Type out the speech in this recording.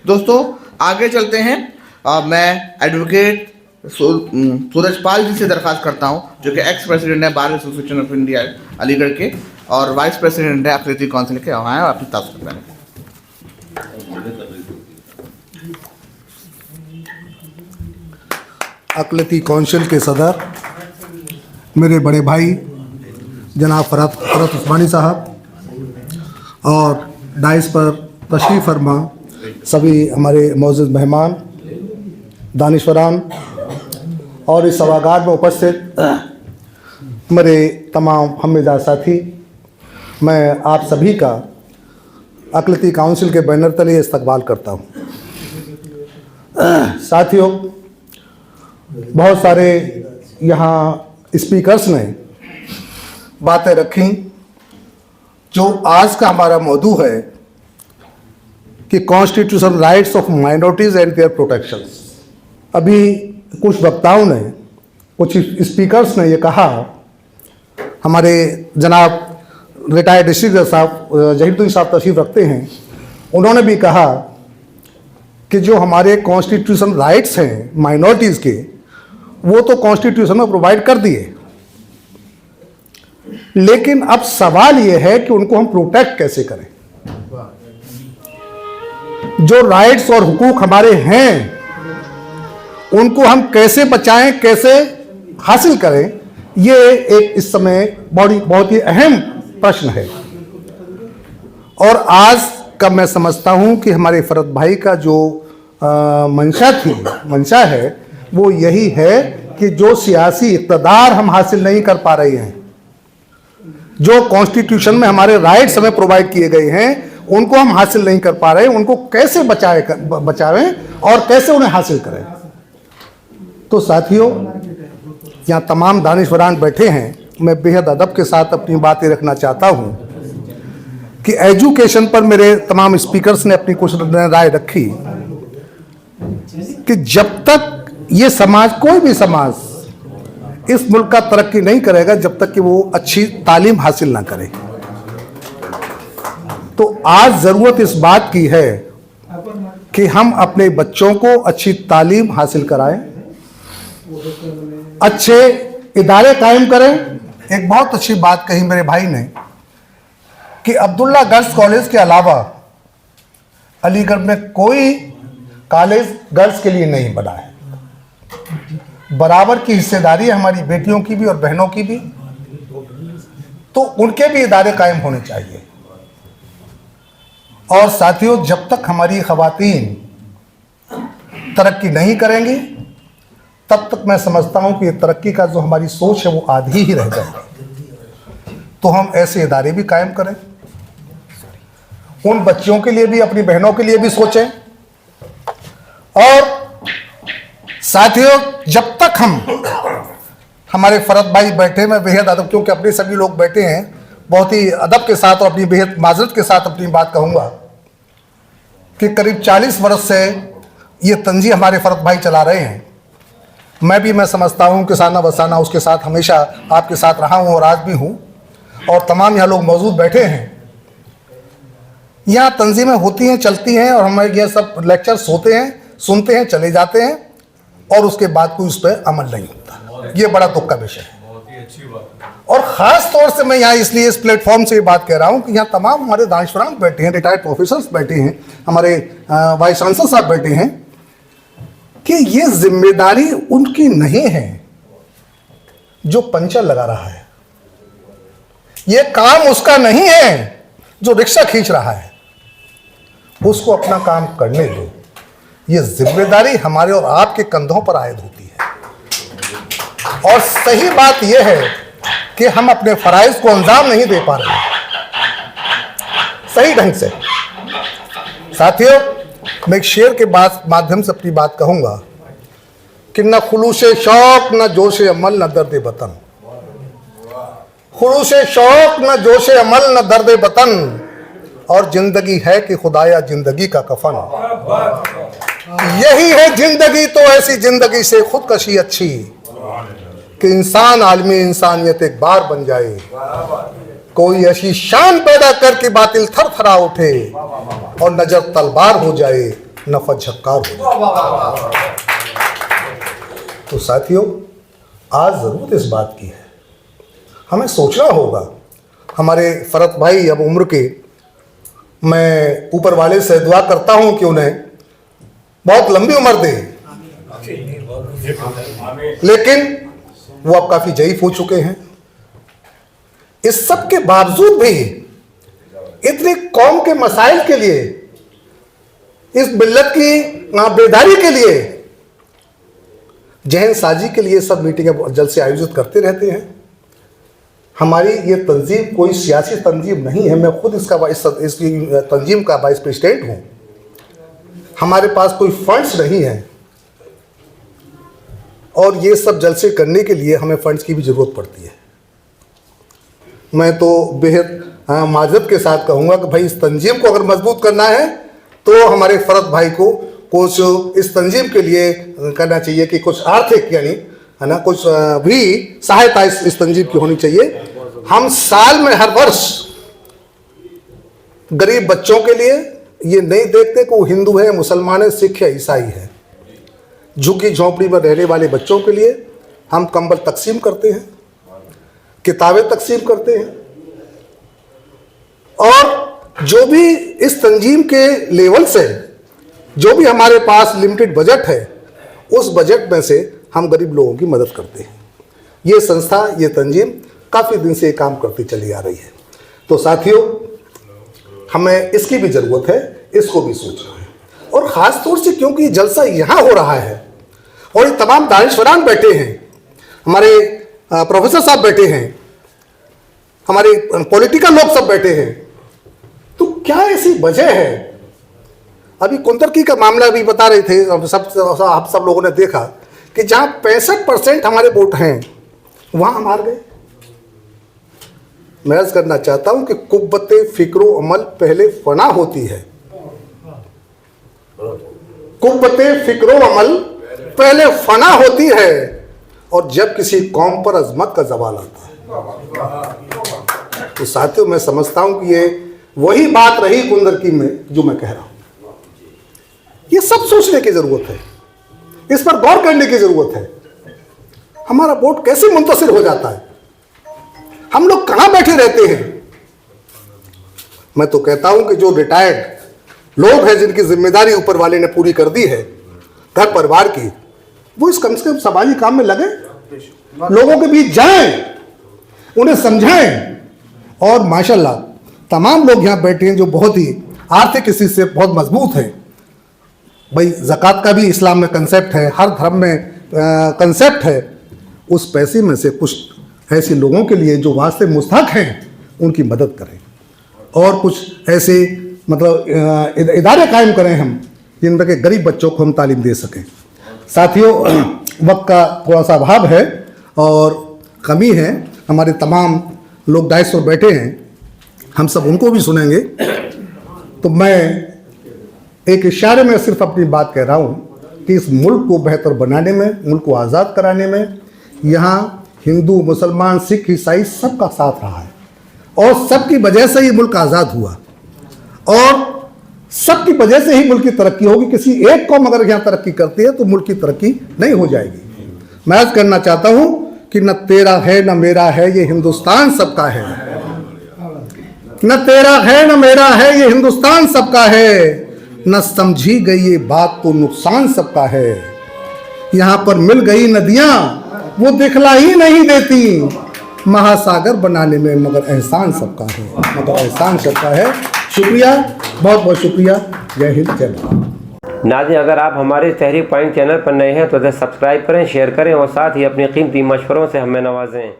दोस्तों आगे चलते हैं। मैं एडवोकेट सूरज पाल जी से दरख्वास्त करता हूं, जो कि एक्स प्रेसिडेंट है bar association of India Aligarh के और वाइस प्रेसिडेंट है अक़लियती काउंसिल के, वहाँ हैं अपनी तारीफ करें। अक़लियती काउंसिल के सदर मेरे बड़े भाई जनाब फ़रहत उस्मानी साहब और डाइस पर तशरीफ़ फरमा सभी हमारे मौजूद मेहमान दानिशवरान और इस सभागार में उपस्थित मेरे तमाम हमदर्द साथी, मैं आप सभी का अक़लियती काउंसिल के बैनर तले इस्तकबाल करता हूँ। साथियों, बहुत सारे यहाँ स्पीकर्स ने बातें रखी। जो आज का हमारा मौजू है कि constitutional rights of minorities and their protections. अभी कुछ वक्ताओं ने, कुछ स्पीकर्स ने ये कहा, हमारे जनाब रिटायर्ड डिस्ट्रिक्ट साहब जहीरुद्दीन साहब तशरीफ़ रखते हैं, उन्होंने भी कहा कि जो हमारे कॉन्स्टिट्यूशन राइट्स हैं माइनॉरिटीज़ के, वो तो कॉन्स्टिट्यूशन में प्रोवाइड कर दिए, लेकिन अब सवाल ये है कि उनको हम प्रोटेक्ट कैसे करें। जो राइट्स और हुकूक हमारे हैं उनको हम कैसे बचाएं, कैसे हासिल करें, ये एक इस समय बहुत ही अहम प्रश्न है। और आज का मैं समझता हूं कि हमारे फ़रहत भाई का जो मंशा है वो यही है कि जो सियासी इक़्तिदार हम हासिल नहीं कर पा रहे हैं, जो कॉन्स्टिट्यूशन में हमारे राइट्स हमें प्रोवाइड किए गए हैं, उनको हम हासिल नहीं कर पा रहे हैं, उनको कैसे बचावें और कैसे उन्हें हासिल करें। तो साथियों, यहाँ तमाम दानिशवरान बैठे हैं, मैं बेहद अदब के साथ अपनी बातें रखना चाहता हूँ कि एजुकेशन पर मेरे तमाम स्पीकर्स ने अपनी कुछ राय रखी कि जब तक ये समाज, कोई भी समाज इस मुल्क का तरक्की नहीं करेगा जब तक कि वो अच्छी तालीम हासिल ना करे। तो आज ज़रूरत इस बात की है कि हम अपने बच्चों को अच्छी तालीम हासिल कराएं, अच्छे इदारे कायम करें। एक बहुत अच्छी बात कही मेरे भाई ने कि अब्दुल्ला गर्ल्स कॉलेज के अलावा अलीगढ़ में कोई कॉलेज गर्ल्स के लिए नहीं बना है। बराबर की हिस्सेदारी है हमारी बेटियों की भी और बहनों की भी, तो उनके भी इदारे कायम होने चाहिए। और साथियों, जब तक हमारी ख़वातीन तरक्की नहीं करेंगी तब तक मैं समझता हूं कि तरक्की का जो हमारी सोच है वो आधी ही रह जाएगी। तो हम ऐसे इदारे भी कायम करें, उन बच्चियों के लिए भी, अपनी बहनों के लिए भी सोचें। और साथियों, जब तक हमारे फ़रहत भाई बैठे, मैं बेहद अदब, क्योंकि अपने सभी लोग बैठे हैं, बहुत ही अदब के साथ और अपनी बेहद माजरत के साथ अपनी बात कहूँगा कि करीब 40 वर्ष से ये तंजीम हमारे फ़रहत भाई चला रहे हैं। मैं समझता हूँ कि साना बसाना उसके साथ हमेशा आपके साथ रहा हूँ और आज भी हूँ, और तमाम यहाँ लोग मौजूद बैठे हैं। यहाँ तंजीमें होती हैं, चलती हैं, और हमारे ये सब लेक्चर्स होते हैं, सुनते हैं, चले जाते हैं, और उसके बाद कोई उस पर अमल नहीं होता। ये बड़ा दुख का विषय है। और ख़ास तौर से मैं यहाँ इसलिए इस प्लेटफॉर्म से ये बात कह रहा हूँ कि यहाँ तमाम हमारे दानिशवरान बैठे हैं, रिटायर्ड प्रोफेसर्स बैठे हैं, हमारे वाइस चांसलर साहब बैठे हैं, कि ये जिम्मेदारी उनकी नहीं है जो पंचर लगा रहा है, ये काम उसका नहीं है जो रिक्शा खींच रहा है, उसको अपना काम करने दो। ये जिम्मेदारी हमारे और आपके कंधों पर आयद होती है। और सही बात यह है कि हम अपने फराइज को अंजाम नहीं दे पा रहे सही ढंग से। साथियों, मैं एक शेर के माध्यम से अपनी बात कहूंगा कि न खुलूसे शौक, न जोशे अमल, न दर्द वतन। खुलूसे शौक, न जोशे अमल, न दर्द वतन, और जिंदगी है कि खुदाया जिंदगी का कफन। यही है जिंदगी, तो ऐसी जिंदगी से खुदकशी अच्छी कि इंसान आलमी इंसानियत एक बार बन जाए। कोई ऐसी शान पैदा कर कि बातिल थर थरा उठे और नजर तलवार हो जाए। नफा झक्कार हो जाए। तो साथियों, आज ज़रूरत इस बात की है, हमें सोचना होगा। हमारे फरत भाई अब उम्र के, मैं ऊपर वाले से दुआ करता हूँ कि उन्हें बहुत लंबी उम्र दे, लेकिन वो अब काफ़ी ज़ईफ हो चुके हैं। इस सब के बावजूद भी इतनी कौम के मसाइल के लिए, इस मिल्लत की बेदारी के लिए, जहन साजी के लिए सब मीटिंगें जलसे आयोजित करते रहते हैं। हमारी ये तंजीम कोई सियासी तंजीम नहीं है, मैं खुद इसकी तंजीम का वाइस प्रेसिडेंट हूँ। हमारे पास कोई फंड्स नहीं है और ये सब जलसे करने के लिए हमें फंड्स की भी ज़रूरत पड़ती है। मैं तो बेहद माजरत के साथ कहूँगा कि भाई इस तंजीम को अगर मजबूत करना है तो हमारे फरत भाई को कुछ इस तंजीम के लिए करना चाहिए कि कुछ आर्थिक यानी है ना कुछ भी सहायता इस तंजीम की होनी चाहिए। हम साल में हर वर्ष गरीब बच्चों के लिए ये नहीं देखते कि वो हिंदू है, मुसलमान है, सिख है, ईसाई है, झुग्गी झोंपड़ी में रहने वाले बच्चों के लिए हम कंबल तकसीम करते हैं, किताबें तकसीम करते हैं। और जो भी इस तंजीम के लेवल से जो भी हमारे पास लिमिटेड बजट है, उस बजट में से हम गरीब लोगों की मदद करते हैं। ये संस्था, ये तंजीम काफ़ी दिन से काम करती चली आ रही है। तो साथियों, हमें इसकी भी ज़रूरत है, इसको भी सोचना है। और ख़ास तौर से क्योंकि जलसा यहाँ हो रहा है और ये तमाम दानिशवरान बैठे हैं, हमारे प्रोफेसर साहब बैठे हैं, हमारे पॉलिटिकल लोग सब बैठे हैं, तो क्या ऐसी वजह है? अभी कुंतर्की का मामला भी बता रहे थे, आप सब लोगों ने देखा कि जहाँ 65% हमारे वोट हैं वहाँ हम हार गए। मैं अर्ज करना चाहता हूँ कि कुव्वते फिक्रो अमल पहले फना होती है। कुव्वते फिक्रो अमल पहले फना होती है और जब किसी कौम पर अजमत का जवाल आता है। तो साथियों, मैं समझता हूँ कि ये वही बात रही कुंतर्की में जो मैं कह रहा हूँ। ये सब सोचने की जरूरत है, इस पर गौर करने की जरूरत है। हमारा वोट कैसे मुंतशिर हो जाता है, हम लोग कहां बैठे रहते हैं। मैं तो कहता हूं कि जो रिटायर्ड लोग हैं, जिनकी जिम्मेदारी ऊपर वाले ने पूरी कर दी है घर परिवार की, वो इस कम से कम समाजी काम में लगे, लोगों के बीच जाएं, उन्हें समझाएं। और माशाल्लाह तमाम लोग यहां बैठे हैं जो बहुत ही आर्थिक स्थिति से बहुत मजबूत हैं। भाई ज़कात का भी इस्लाम में कंसेप्ट है, हर धर्म में कंसेप्ट है। उस पैसे में से कुछ ऐसे लोगों के लिए जो वास्ते मुस्तहक हैं उनकी मदद करें और कुछ ऐसे मतलब इदारे कायम करें हम जिनमें के गरीब बच्चों को हम तालीम दे सकें। साथियों, वक्त का थोड़ा सा अभाव है और कमी है। हमारे तमाम लोग दायित्व पर बैठे हैं, हम सब उनको भी सुनेंगे। तो मैं एक इशारे में सिर्फ अपनी बात कह रहा हूँ कि इस मुल्क को बेहतर बनाने में, मुल्क को आज़ाद कराने में यहाँ हिंदू, मुसलमान, सिख, ईसाई सबका साथ रहा है और सबकी वजह से ये मुल्क आज़ाद हुआ और सबकी वजह से ही मुल्क की तरक्की होगी। किसी एक कौम अगर यहाँ तरक्की करती है तो मुल्क की तरक्की नहीं हो जाएगी। मैं अर्ज करना चाहता हूँ कि न तेरा है न मेरा है, ये हिंदुस्तान सबका है। न तेरा है न मेरा है, ये हिंदुस्तान सबका है। न समझी गई ये बात तो नुकसान सबका है। यहाँ पर मिल गई नदियाँ वो दिखला ही नहीं देती, महासागर बनाने में मगर एहसान सबका है, मगर एहसान सबका है। शुक्रिया, बहुत बहुत शुक्रिया। जय हिंद, जय भारत। नाज़रीन, अगर आप हमारे तहरीक पॉइंट चैनल पर नए हैं तो सब्सक्राइब करें, शेयर करें और साथ ही अपने कीमती मशवरों से हमें नवाजें।